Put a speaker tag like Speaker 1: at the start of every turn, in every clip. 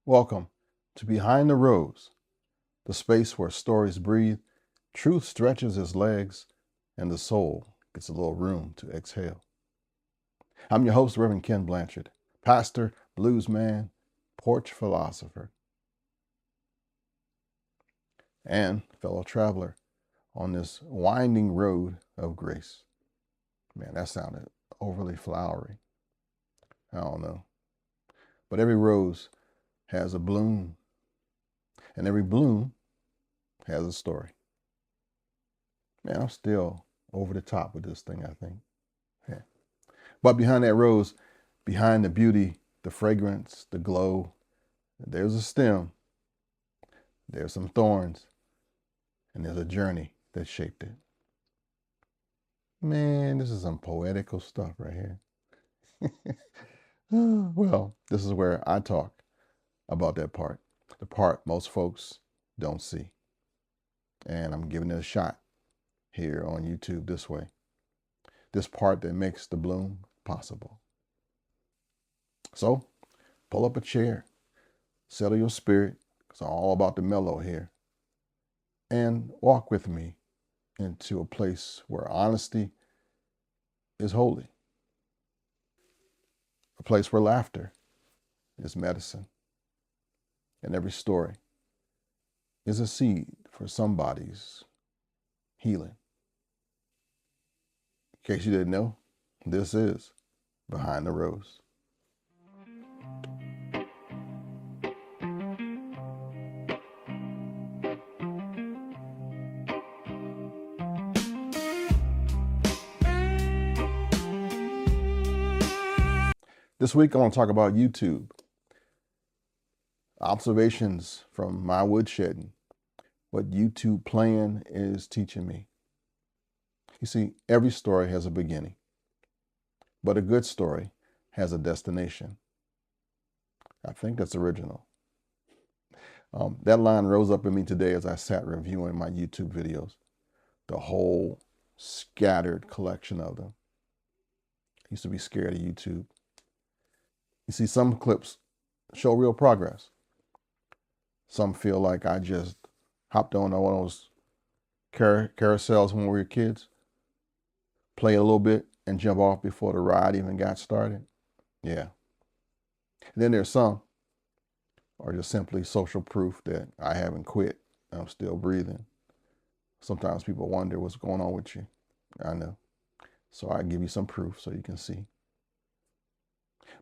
Speaker 1: Welcome to Behind the Rose, the space where stories breathe, truth stretches its legs, and the soul gets a little room to exhale. I'm your host, Reverend Ken Blanchard, pastor, blues man, porch philosopher, and fellow traveler on this winding road of grace. Man, that sounded overly flowery. I don't know. But every rose has a bloom, and every bloom has a story. Man, I'm still over the top with this thing, I think. Yeah. But behind that rose, behind the beauty, the fragrance, the glow, there's a stem, there's some thorns, and there's a journey that shaped it. Man, this is some poetical stuff right here. Well, this is where I talk about that part, the part most folks don't see. And I'm giving it a shot here on YouTube this way. This part that makes the bloom possible. So pull up a chair, settle your spirit, because I'm all about the mellow here, and walk with me into a place where honesty is holy, a place where laughter is medicine, and every story is a seed for somebody's healing. In case you didn't know, this is Behind the Rose. This week I want to talk about YouTube. Observations from my woodshed, what YouTube playing is teaching me. You see, every story has a beginning, but a good story has a destination. I think that's original. That line rose up in me today as I sat reviewing my YouTube videos, the whole scattered collection of them. I used to be scared of YouTube. You see, some clips show real progress. Some feel like I just hopped on one of those carousels when we were kids, play a little bit and jump off before the ride even got started. Yeah. And then there's some are just simply social proof that I haven't quit. I'm still breathing. Sometimes people wonder what's going on with you. I know. So I give you some proof so you can see.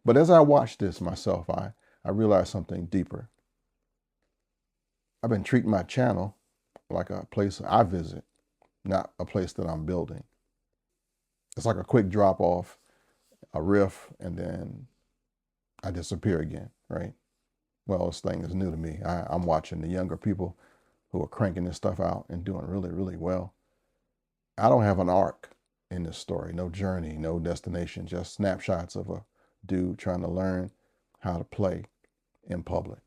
Speaker 1: But as I watch this myself, I realized something deeper. I've been treating my channel like a place I visit, not a place that I'm building. It's like a quick drop off, a riff, and then I disappear again, right? Well, this thing is new to me. I'm watching the younger people who are cranking this stuff out and doing really, really well. I don't have an arc in this story, no journey, no destination, just snapshots of a dude trying to learn how to play in public.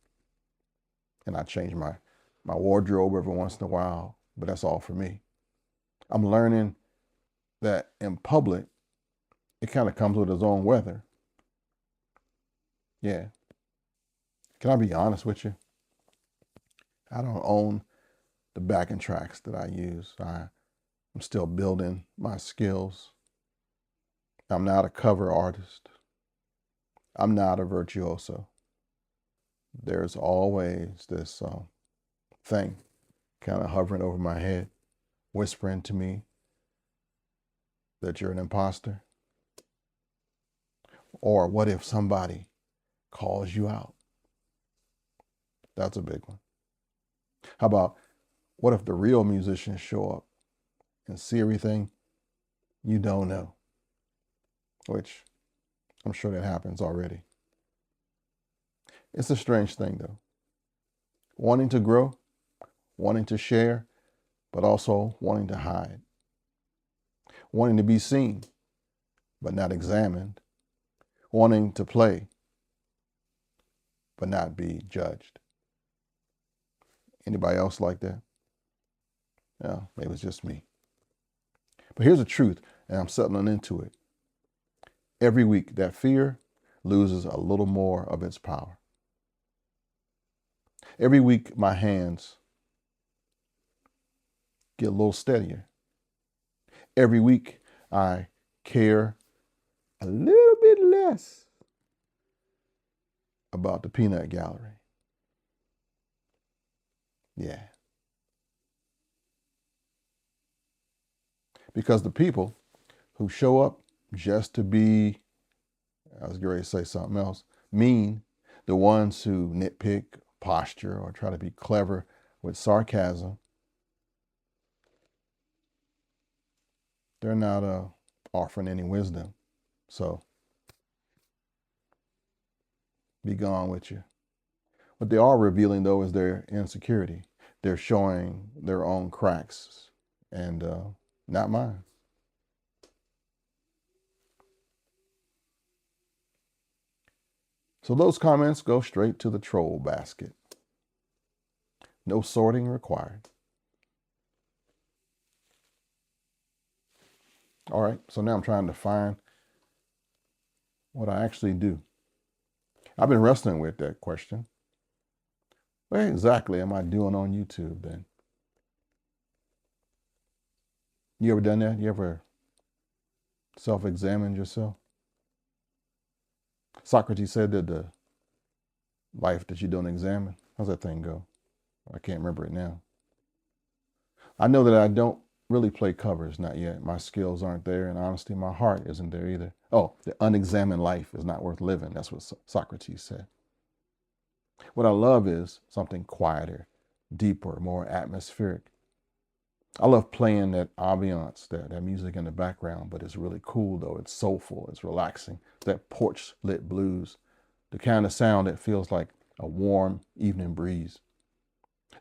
Speaker 1: And I change my wardrobe every once in a while, but that's all for me. I'm learning that in public, it kind of comes with its own weather. Yeah. Can I be honest with you? I don't own the backing tracks that I use. I'm still building my skills. I'm not a cover artist. I'm not a virtuoso. There's always this thing kind of hovering over my head, whispering to me that you're an imposter. Or what if somebody calls you out? That's a big one. How about what if the real musicians show up and see everything you don't know? Which I'm sure that happens already. It's a strange thing though. Wanting to grow, wanting to share, but also wanting to hide. Wanting to be seen, but not examined. Wanting to play, but not be judged. Anybody else like that? Yeah, maybe it's just me. But here's the truth, and I'm settling into it. Every week, that fear loses a little more of its power. Every week, my hands get a little steadier. Every week, I care a little bit less about the peanut gallery. Yeah. Because the people who show up just to be, I was going to say something else, mean, the ones who nitpick, posture, or try to be clever with sarcasm, they're not offering any wisdom. So be gone with you. What they are revealing, though, is their insecurity. They're showing their own cracks, and not mine. So those comments go straight to the troll basket. No sorting required. All right, so now I'm trying to find what I actually do. I've been wrestling with that question. What exactly am I doing on YouTube then? You ever done that? You ever self-examined yourself? Socrates said that the life that you don't examine, how's that thing go? I can't remember it now. I know that I don't really play covers, not yet. My skills aren't there, and honestly, my heart isn't there either. Oh, the unexamined life is not worth living. That's what Socrates said. What I love is something quieter, deeper, more atmospheric. I love playing that ambiance, that music in the background, but it's really cool though. It's soulful, it's relaxing. That porch lit blues, the kind of sound that feels like a warm evening breeze,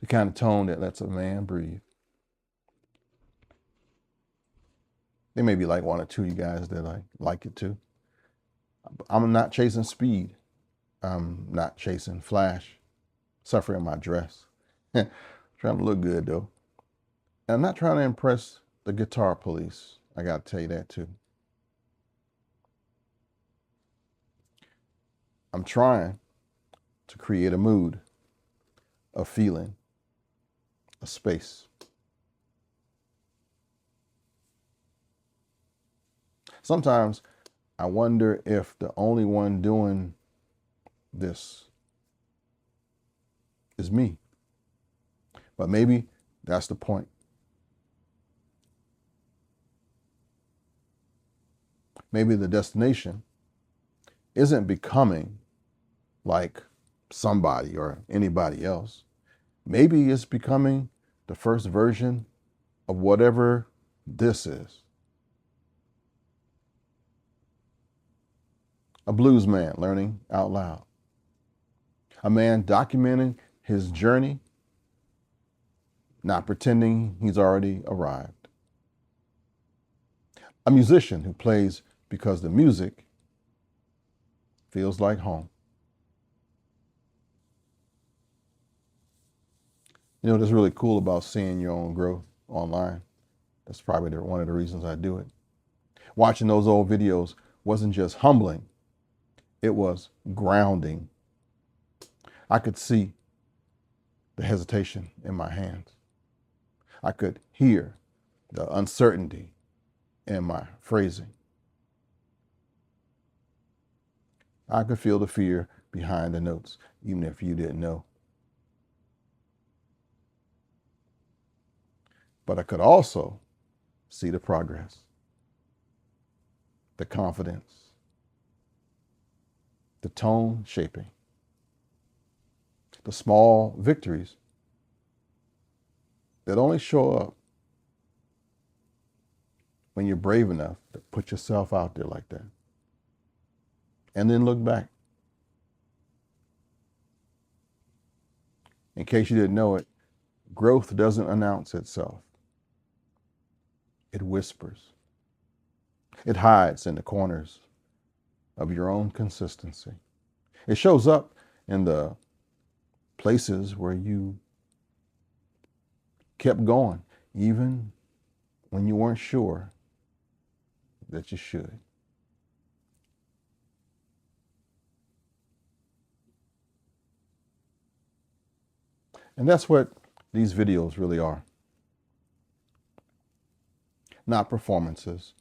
Speaker 1: the kind of tone that lets a man breathe. There may be like one or two of you guys that like it too. I'm not chasing speed. I'm not chasing flash, suffering my dress. Trying to look good though. And I'm not trying to impress the guitar police. I got to tell you that too. I'm trying to create a mood, a feeling, a space. Sometimes I wonder if the only one doing this is me. But maybe that's the point. Maybe the destination isn't becoming like somebody or anybody else. Maybe it's becoming the first version of whatever this is. A blues man learning out loud. A man documenting his journey, not pretending he's already arrived. A musician who plays because the music feels like home. You know, what's really cool about seeing your own growth online? That's probably one of the reasons I do it. Watching those old videos wasn't just humbling, it was grounding. I could see the hesitation in my hands. I could hear the uncertainty in my phrasing. I could feel the fear behind the notes, even if you didn't know. But I could also see the progress, the confidence, the tone shaping, the small victories that only show up when you're brave enough to put yourself out there like that. And then look back. In case you didn't know it, growth doesn't announce itself. It whispers. It hides in the corners of your own consistency. It shows up in the places where you kept going, even when you weren't sure that you should. And that's what these videos really are. Not performances,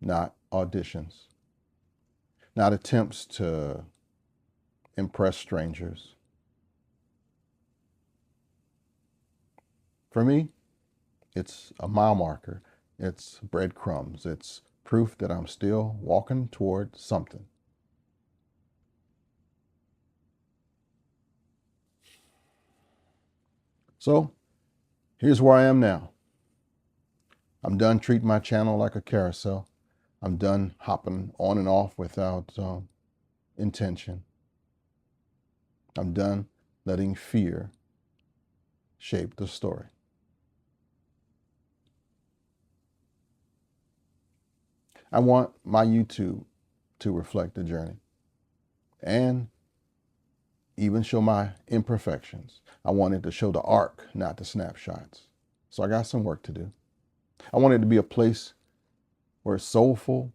Speaker 1: not auditions, not attempts to impress strangers. For me, it's a mile marker. It's breadcrumbs. It's proof that I'm still walking toward something. So here's where I am now. I'm done treating my channel like a carousel. I'm done hopping on and off without intention. I'm done letting fear shape the story. I want my YouTube to reflect the journey and even show my imperfections. I want it to show the arc, not the snapshots. So I got some work to do. I want it to be a place where soulful,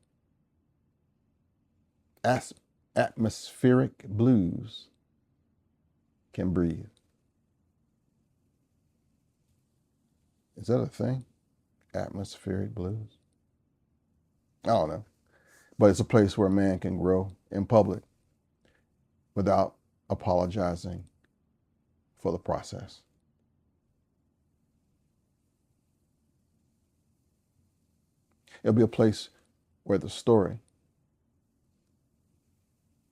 Speaker 1: atmospheric blues can breathe. Is that a thing? Atmospheric blues? I don't know. But it's a place where a man can grow in public without apologizing for the process. It'll be a place where the story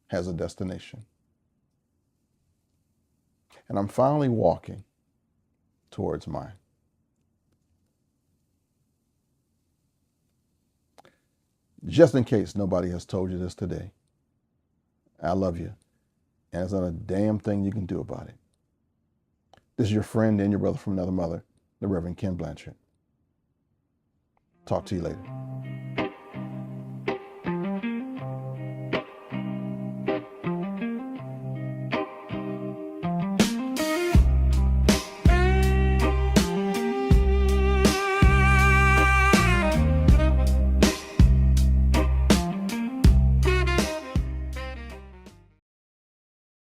Speaker 1: has a destination. And I'm finally walking towards mine. Just in case nobody has told you this today, I love you. And there's not a damn thing you can do about it. This is your friend and your brother from another mother, the Reverend Ken Blanchard. Talk to you later.